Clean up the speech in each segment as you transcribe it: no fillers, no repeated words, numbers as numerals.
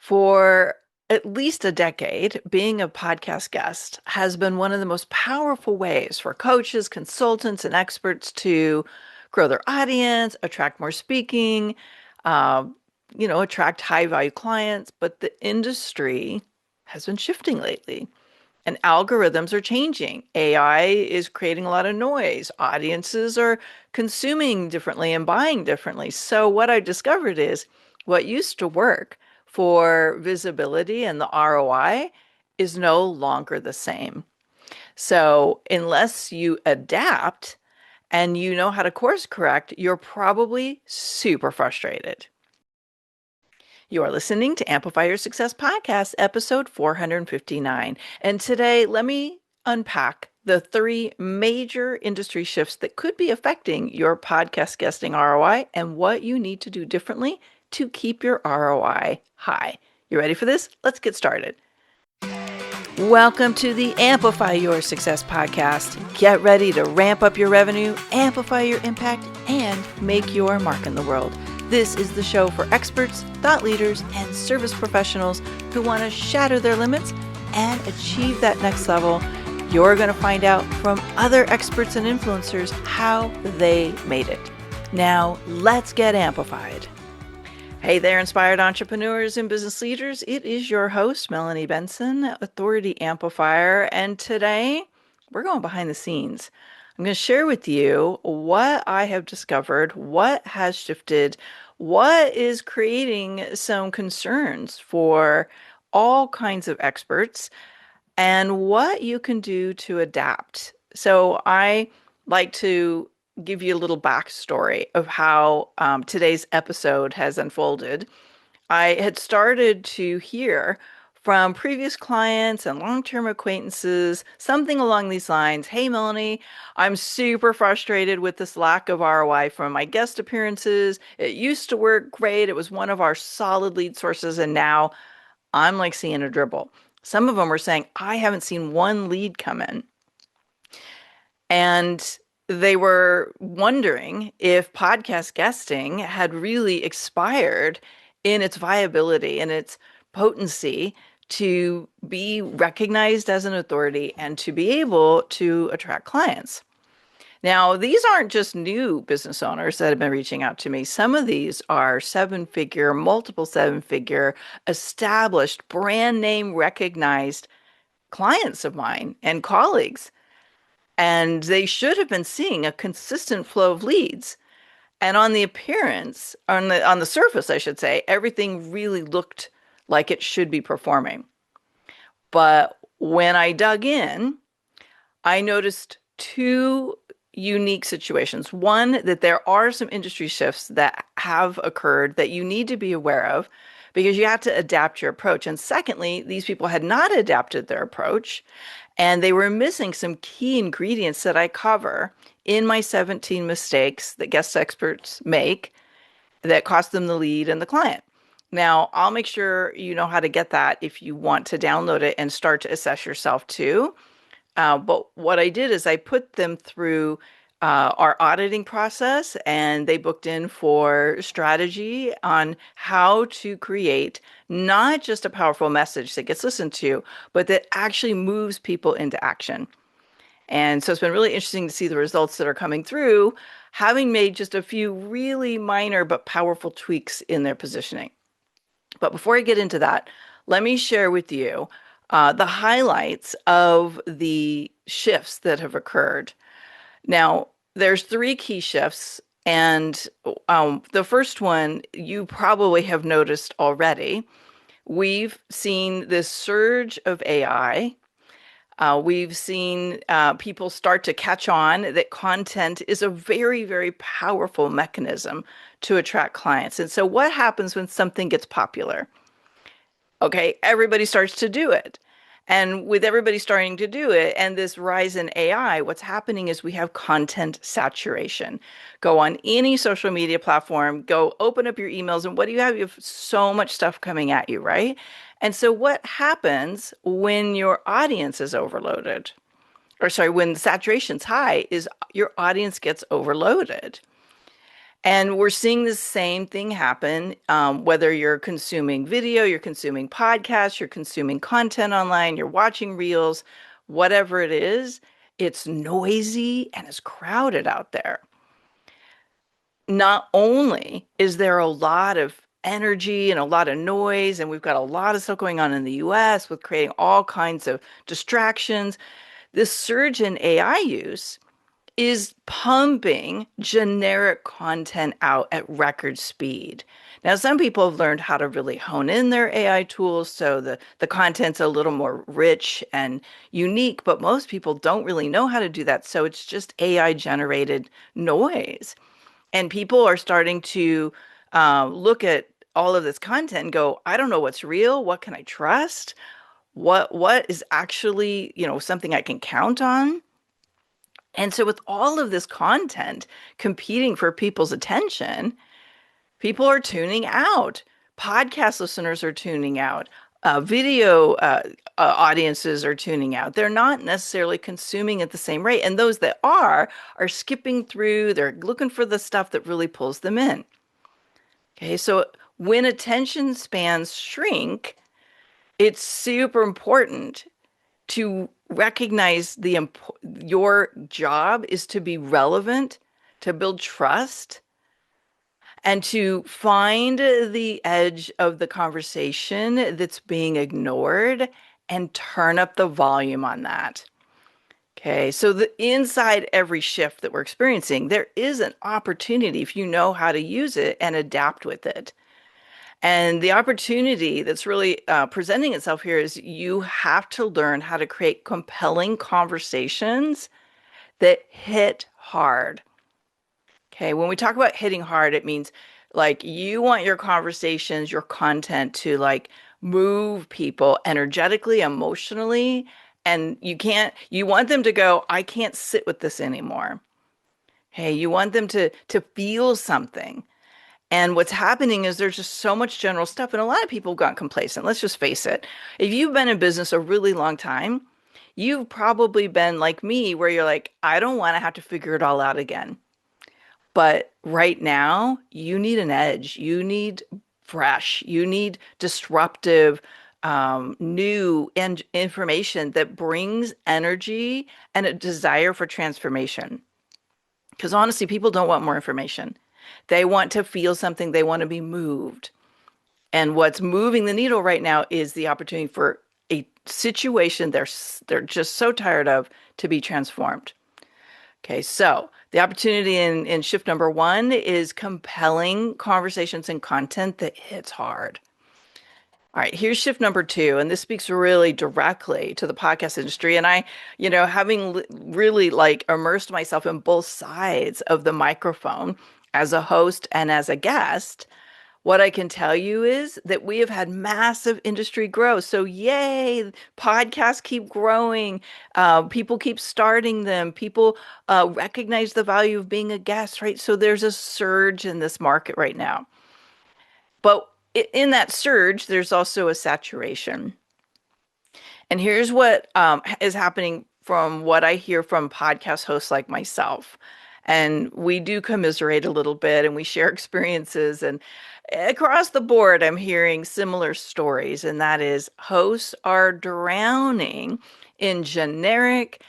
For at least a decade, being a podcast guest has been one of the most powerful ways for coaches, consultants, and experts to grow their audience, attract more speaking, uh, attract high value clients. But the industry has been shifting lately and algorithms are changing. AI is creating a lot of noise. Audiences are consuming differently and buying differently. So, what I discovered is what used to work for visibility and the ROI is no longer the same. So, unless you adapt and you know how to course correct, you're probably super frustrated. You are listening to Amplify Your Success Podcast, episode 459. And today, let me unpack the three major industry shifts that could be affecting your podcast guesting ROI and what you need to do differently to keep your ROI high. You ready for this? Let's get started. Welcome to the Amplify Your Success Podcast. Get ready to ramp up your revenue, amplify your impact, and make your mark in the world. This is the show for experts, thought leaders, and service professionals who want to shatter their limits and achieve that next level. You're going to find out from other experts and influencers how they made it. Now, let's get amplified. Hey there, inspired entrepreneurs and business leaders. It is your host, Melanie Benson, Authority Amplifier, and today we're going behind the scenes. I'm going to share with you what I have discovered, what has shifted, what is creating some concerns for all kinds of experts, and what you can do to adapt. So I like to give you a little backstory of how today's episode has unfolded. I had started to hear from previous clients and long-term acquaintances, something along these lines. Hey, Melanie, I'm super frustrated with this lack of ROI from my guest appearances. It used to work great. It was one of our solid lead sources, and now I'm like seeing a dribble. Some of them were saying, I haven't seen one lead come in. And they were wondering if podcast guesting had really expired in its viability and its potency to be recognized as an authority and to be able to attract clients. Now, these aren't just new business owners that have been reaching out to me. Some of these are seven-figure, multiple seven-figure, established, brand name recognized clients of mine and colleagues. And they should have been seeing a consistent flow of leads. And on the appearance, on the surface, I should say, everything really looked like it should be performing. But when I dug in, I noticed two unique situations. One, that there are some industry shifts that have occurred that you need to be aware of because you have to adapt your approach. And secondly, these people had not adapted their approach and they were missing some key ingredients that I cover in my 17 mistakes that guest experts make that cost them the lead and the client. Now, I'll make sure you know how to get that if you want to download it and start to assess yourself too. But what I did is I put them through our auditing process and they booked in for strategy on how to create not just a powerful message that gets listened to, but that actually moves people into action. And so it's been really interesting to see the results that are coming through, having made just a few really minor but powerful tweaks in their positioning. But before I get into that, let me share with you the highlights of the shifts that have occurred. Now, there's three key shifts, and the first one you probably have noticed already. We've seen this surge of AI. We've seen people start to catch on that content is a very, very powerful mechanism to attract clients. And so what happens when something gets popular? Okay, everybody starts to do it. And with everybody starting to do it and this rise in AI, what's happening is we have content saturation. Go on any social media platform, go open up your emails, and what do you have? You have so much stuff coming at you, right? And so what happens when your audience is overloaded? Or sorry, when saturation's high, is your audience gets overloaded. And we're seeing the same thing happen, whether you're consuming video, you're consuming podcasts, you're consuming content online, you're watching reels, whatever it is, it's noisy and it's crowded out there. Not only is there a lot of energy and a lot of noise, and we've got a lot of stuff going on in the US with creating all kinds of distractions, this surge in AI use is pumping generic content out at record speed. Now, some people have learned how to really hone in their AI tools so the content's a little more rich and unique, but most people don't really know how to do that. So it's just AI generated noise. And people are starting to look at all of this content and go, I don't know what's real. What can I trust? What is actually, something I can count on? And so, with all of this content competing for people's attention, people are tuning out. Podcast listeners are tuning out. Video audiences are tuning out. They're not necessarily consuming at the same rate. And those that are skipping through, they're looking for the stuff that really pulls them in. Okay, so when attention spans shrink, it's super important to recognize your job is to be relevant, to build trust, and to find the edge of the conversation that's being ignored and turn up the volume on that. Okay, so inside every shift that we're experiencing, there is an opportunity if you know how to use it and adapt with it. And the opportunity that's really presenting itself here is you have to learn how to create compelling conversations that hit hard. Okay, when we talk about hitting hard, it means like you want your conversations, your content to like move people energetically, emotionally, and you want them to go, I can't sit with this anymore. Hey, you want them to feel something. And what's happening is there's just so much general stuff, and a lot of people have gotten complacent. Let's just face it. If you've been in business a really long time, you've probably been like me, where you're like, I don't want to have to figure it all out again. But right now, you need an edge. You need fresh. You need disruptive, new and information that brings energy and a desire for transformation. Because honestly, people don't want more information. They want to feel something. They want to be moved. And what's moving the needle right now is the opportunity for a situation they're just so tired of to be transformed. Okay, so the opportunity in shift number one is compelling conversations and content that hits hard. All right, here's shift number two, and this speaks really directly to the podcast industry. And I, having really like immersed myself in both sides of the microphone as a host and as a guest, what I can tell you is that we have had massive industry growth. So, yay, podcasts keep growing. People keep starting them. People recognize the value of being a guest, right? So, there's a surge in this market right now. But in that surge, there's also a saturation. And here's what is happening from what I hear from podcast hosts like myself. And we do commiserate a little bit and we share experiences. And across the board, I'm hearing similar stories. And that is hosts are drowning in generic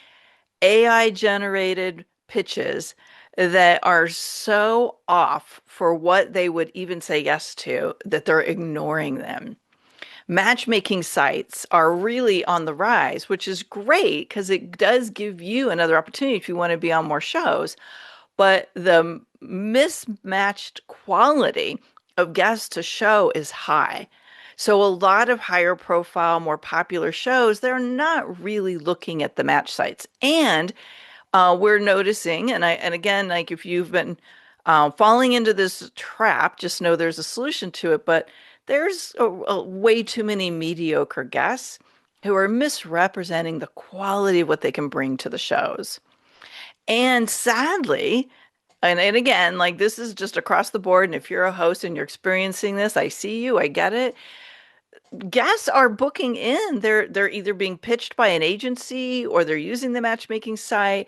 AI generated pitches that are so off for what they would even say yes to that they're ignoring them. Matchmaking sites are really on the rise, which is great because it does give you another opportunity if you want to be on more shows. But the mismatched quality of guests to show is high. So a lot of higher profile, more popular shows, they're not really looking at the match sites. And we're noticing, and again, like if you've been falling into this trap, just know there's a solution to it. But there's a way too many mediocre guests who are misrepresenting the quality of what they can bring to the shows. And sadly, and again, like this is just across the board. And if you're a host and you're experiencing this, I see you, I get it. Guests are booking in. They're either being pitched by an agency or they're using the matchmaking site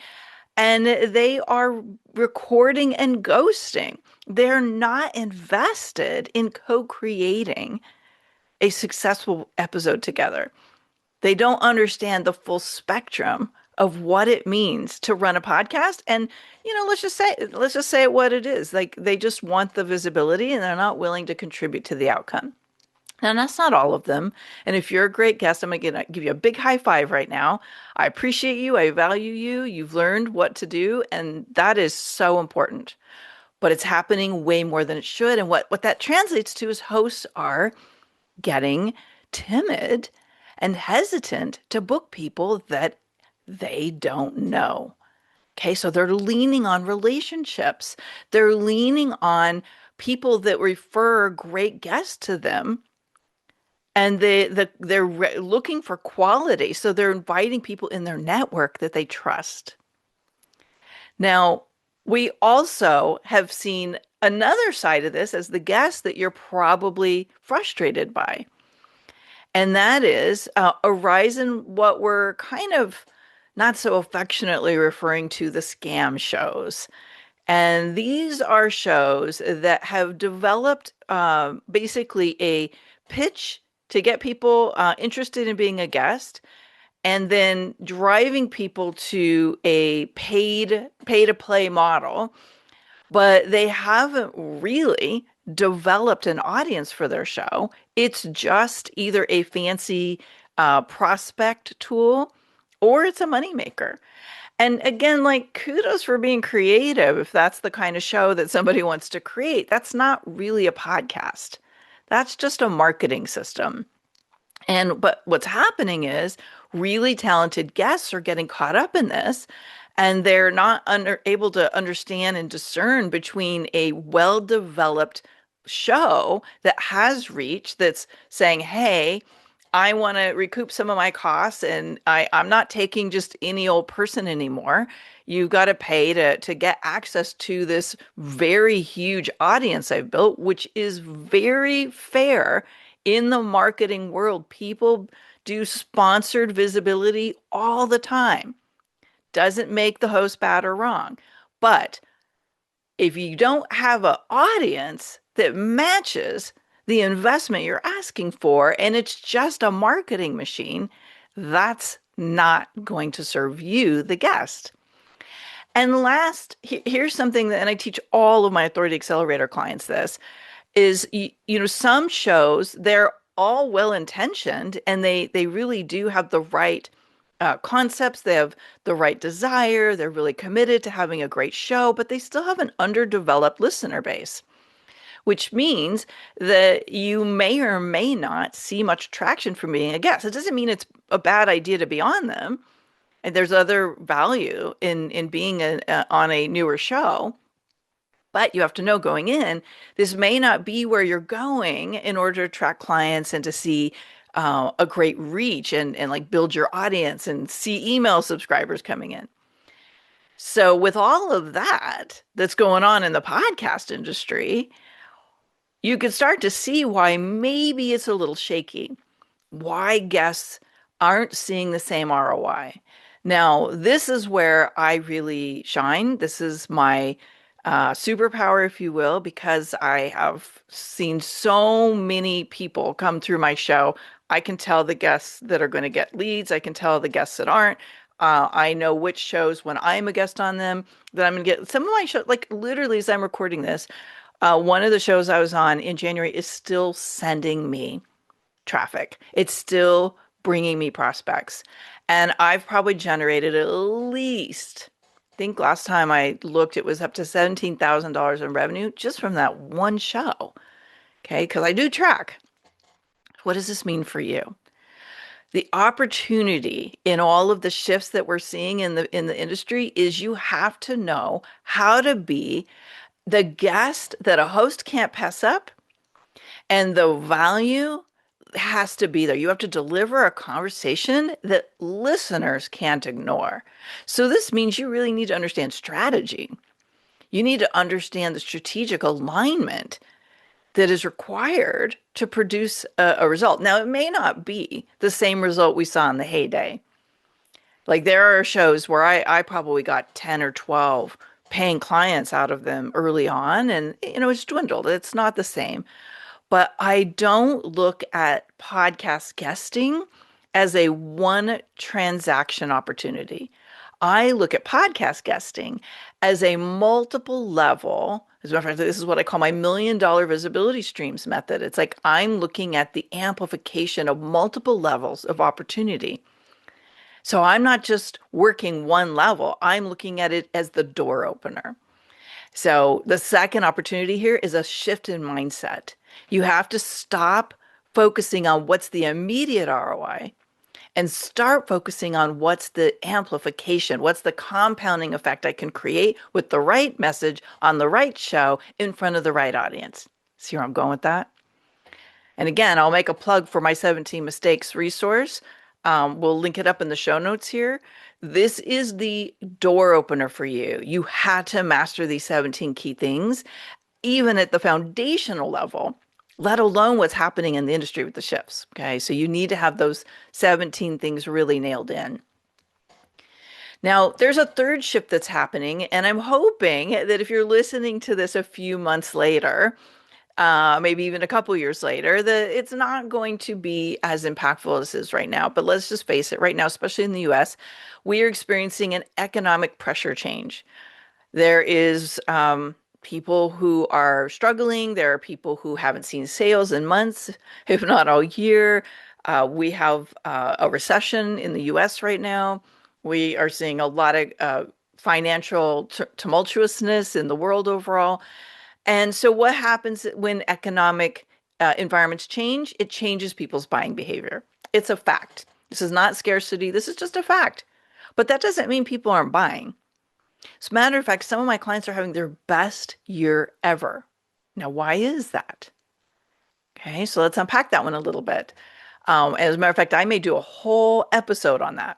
and they are recording and ghosting. They're not invested in co-creating a successful episode together. They don't understand the full spectrum of what it means to run a podcast. And, let's just say it what it is. Like they just want the visibility and they're not willing to contribute to the outcome. And that's not all of them. And if you're a great guest, I'm going to give you a big high five right now. I appreciate you. I value you. You've learned what to do. And that is so important. But it's happening way more than it should. And what that translates to is hosts are getting timid and hesitant to book people that they don't know. Okay, so they're leaning on relationships. They're leaning on people that refer great guests to them, and they're looking for quality. So they're inviting people in their network that they trust. Now, we also have seen another side of this as the guest that you're probably frustrated by. And that is a rise in what we're kind of not so affectionately referring to the scam shows. And these are shows that have developed basically a pitch to get people interested in being a guest, and then driving people to a pay to play model, but they haven't really developed an audience for their show. It's just either a fancy prospect tool or it's a moneymaker. And again, like kudos for being creative if that's the kind of show that somebody wants to create. That's not really a podcast. That's just a marketing system. But what's happening is really talented guests are getting caught up in this, and they're not able to understand and discern between a well-developed show that has reach that's saying, hey, I want to recoup some of my costs, and I'm not taking just any old person anymore. You've got to pay to get access to this very huge audience I've built, which is very fair in the marketing world. People do sponsored visibility all the time. Doesn't make the host bad or wrong. But if you don't have an audience that matches the investment you're asking for, and it's just a marketing machine, that's not going to serve you, the guest. And last, here's something that, and I teach all of my Authority Accelerator clients this, is, some shows, they're all well-intentioned and they really do have the right concepts. They have the right desire. They're really committed to having a great show, but they still have an underdeveloped listener base, which means that you may or may not see much traction from being a guest. It doesn't mean it's a bad idea to be on them. And there's other value in being on a newer show. But you have to know going in, this may not be where you're going in order to attract clients and to see a great reach and like build your audience and see email subscribers coming in. So with all of that that's going on in the podcast industry, you can start to see why maybe it's a little shaky, why guests aren't seeing the same ROI. Now, this is where I really shine. This is my superpower, if you will, because I have seen so many people come through my show. I can tell the guests that are going to get leads. I can tell the guests that aren't. I know which shows when I'm a guest on them that I'm going to get. Some of my shows, like literally as I'm recording this, one of the shows I was on in January is still sending me traffic. It's still bringing me prospects. And I've probably generated at least, I think last time I looked, it was up to $17,000 in revenue just from that one show. Okay, because I do track. What does this mean for you? The opportunity in all of the shifts that we're seeing in the industry is you have to know how to be the guest that a host can't pass up, and the value has to be there. You have to deliver a conversation that listeners can't ignore. So this means you really need to understand strategy. You need to understand the strategic alignment that is required to produce a result. Now, it may not be the same result we saw in the heyday. Like there are shows where I probably got 10 or 12 paying clients out of them early on, and it's dwindled. It's not the same. But I don't look at podcast guesting as a one transaction opportunity. I look at podcast guesting as a multiple level. As a matter of fact, this is what I call my $1 million visibility streams method. It's like I'm looking at the amplification of multiple levels of opportunity. So I'm not just working one level, I'm looking at it as the door opener. So the second opportunity here is a shift in mindset. You have to stop focusing on what's the immediate ROI and start focusing on what's the amplification, what's the compounding effect I can create with the right message on the right show in front of the right audience. See where I'm going with that? And again, I'll make a plug for my 17 mistakes resource. We'll link it up in the show notes here. This is the door opener for you. You had to master these 17 key things, even at the foundational level, let alone what's happening in the industry with the shifts. Okay. So you need to have those 17 things really nailed in. Now, there's a third shift that's happening, and I'm hoping that if you're listening to this a few months later, maybe even a couple years later, that it's not going to be as impactful as it is right now. But let's just face it, right now, especially in the US, we are experiencing an economic pressure change. There is people who are struggling. There are people who haven't seen sales in months, if not all year. We have a recession in the US right now. We are seeing a lot of financial tumultuousness in the world overall. And so, what happens when economic environments change? It changes people's buying behavior. It's a fact. This is not scarcity. This is just a fact. But that doesn't mean people aren't buying. As a matter of fact, some of my clients are having their best year ever. Now, why is that? Okay, so let's unpack that one a little bit. As a matter of fact, I may do a whole episode on that.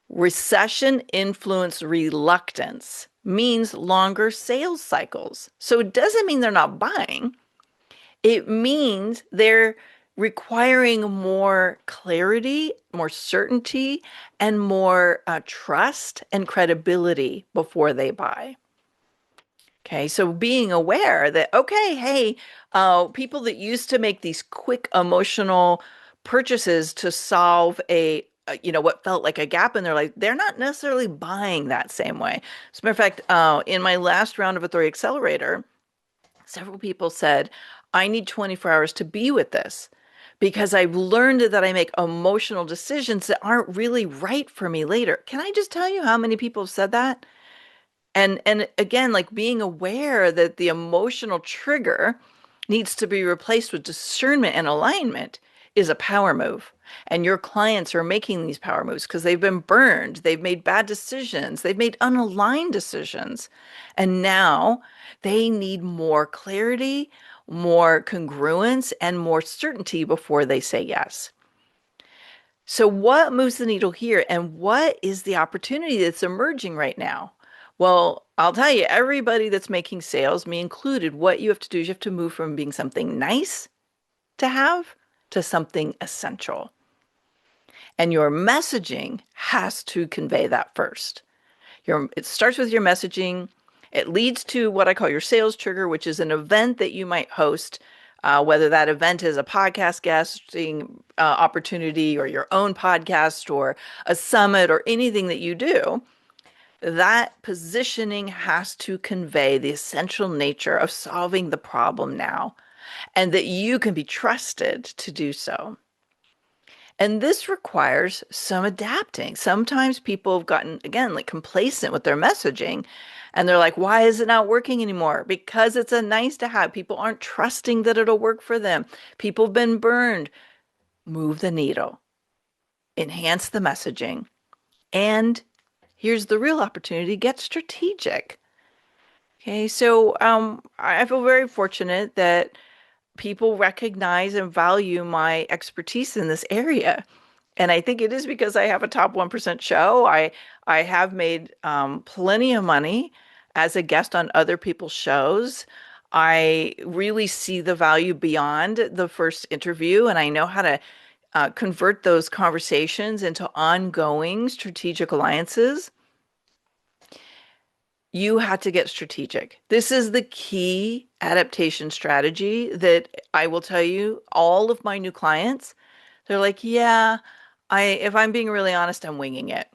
Recession influence reluctance means longer sales cycles. So it doesn't mean they're not buying. It means they're requiring more clarity, more certainty, and more trust and credibility before they buy. Okay, so being aware that, okay, hey, people that used to make these quick emotional purchases to solve what felt like a gap in their life, they're not necessarily buying that same way. As a matter of fact, in my last round of Authority Accelerator, several people said, I need 24 hours to be with this because I've learned that I make emotional decisions that aren't really right for me later. Can I just tell you how many people have said that? And again, like being aware that the emotional trigger needs to be replaced with discernment and alignment is a power move. And your clients are making these power moves because they've been burned, they've made bad decisions, they've made unaligned decisions. And now they need more clarity, more congruence, and more certainty before they say yes. So, what moves the needle here, and what is the opportunity that's emerging right now? Well, I'll tell you, everybody that's making sales, me included, what you have to do is you have to move from being something nice to have to something essential. And your messaging has to convey that first. It starts with your messaging. It leads to what I call your sales trigger, which is an event that you might host, whether that event is a podcast guesting opportunity or your own podcast or a summit or anything that you do. That positioning has to convey the essential nature of solving the problem now and that you can be trusted to do so. And this requires some adapting. Sometimes people have gotten, again, like complacent with their messaging and they're like, why is it not working anymore? Because it's a nice to have. People aren't trusting that it'll work for them. People have been burned. Move the needle, enhance the messaging, and here's the real opportunity, get strategic. Okay, so I feel very fortunate that people recognize and value my expertise in this area. And I think it is because I have a top 1% show. I have made plenty of money as a guest on other people's shows. I really see the value beyond the first interview, and I know how to convert those conversations into ongoing strategic alliances, you had to get strategic. This is the key adaptation strategy that I will tell you, all of my new clients, they're like, yeah, if I'm being really honest, I'm winging it.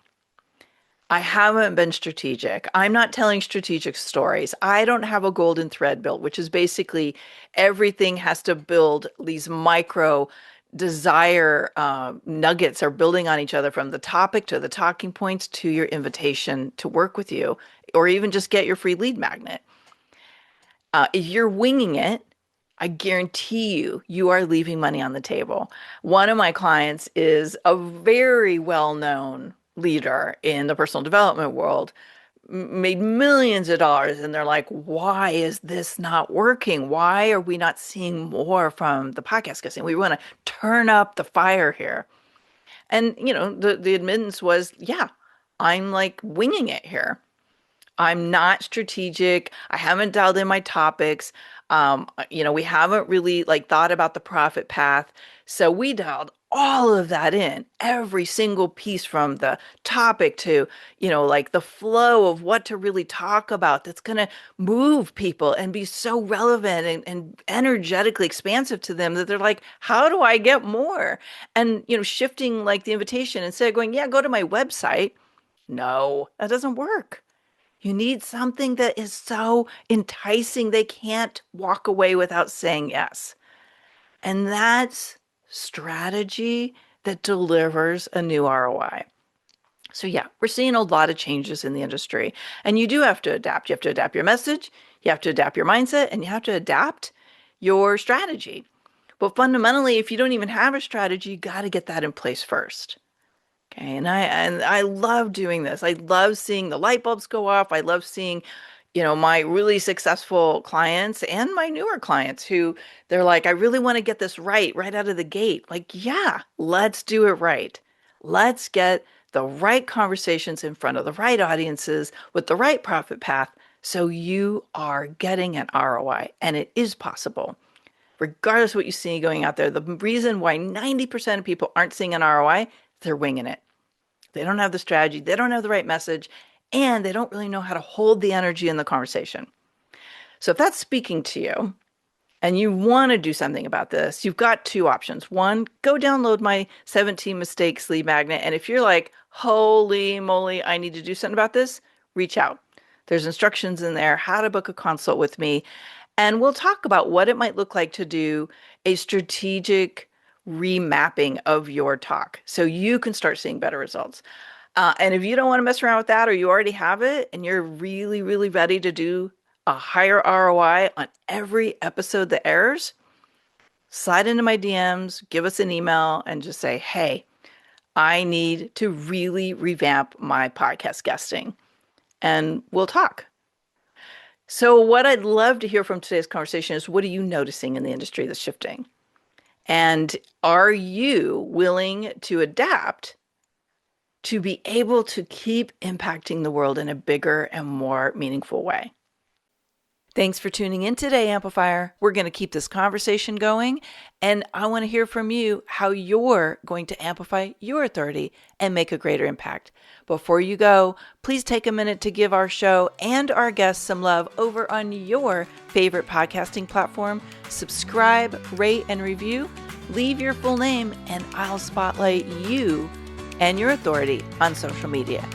I haven't been strategic. I'm not telling strategic stories. I don't have a golden thread built, which is basically everything has to build these micro desire nuggets are building on each other, from the topic to the talking points to your invitation to work with you, or even just get your free lead magnet. If you're winging it, I guarantee you are leaving money on the table. One of my clients is a very well-known leader in the personal development world, made millions of dollars, and they're like, why is this not working? Why are we not seeing more from the podcast guesting? We want to turn up the fire here. And, the admittance was, yeah, I'm like winging it here. I'm not strategic. I haven't dialed in my topics. We haven't really like thought about the profit path. So we dialed all of that in, every single piece, from the topic to, like the flow of what to really talk about that's going to move people and be so relevant and energetically expansive to them that they're like, how do I get more? And, shifting like the invitation, instead of going, yeah, go to my website. No, that doesn't work. You need something that is so enticing they can't walk away without saying yes. And that's strategy that delivers a new ROI. So yeah, we're seeing a lot of changes in the industry, and you do have to adapt. You have to adapt your message, you have to adapt your mindset, and you have to adapt your strategy. But fundamentally, if you don't even have a strategy, you got to get that in place first. Okay, and I love doing this. I love seeing the light bulbs go off. I love seeing, my really successful clients and my newer clients who they're like, I really want to get this right out of the gate. Like, yeah, let's do it right. Let's get the right conversations in front of the right audiences with the right profit path, so you are getting an ROI, and it is possible. Regardless of what you see going out there, the reason why 90% of people aren't seeing an ROI, they're winging it. They don't have the strategy, they don't have the right message, and they don't really know how to hold the energy in the conversation. So if that's speaking to you and you want to do something about this, you've got two options. One, go download my 17 Mistakes lead magnet. And if you're like, holy moly, I need to do something about this, reach out. There's instructions in there, how to book a consult with me. And we'll talk about what it might look like to do a strategic remapping of your talk so you can start seeing better results. And if you don't want to mess around with that, or you already have it and you're really, really ready to do a higher ROI on every episode that airs, slide into my DMs, give us an email, and just say, hey, I need to really revamp my podcast guesting, and we'll talk. So what I'd love to hear from today's conversation is, what are you noticing in the industry that's shifting? And are you willing to adapt to be able to keep impacting the world in a bigger and more meaningful way? Thanks for tuning in today, Amplifier. We're going to keep this conversation going, and I want to hear from you how you're going to amplify your authority and make a greater impact. Before you go, please take a minute to give our show and our guests some love over on your favorite podcasting platform. Subscribe, rate, and review. Leave your full name, and I'll spotlight you and your authority on social media.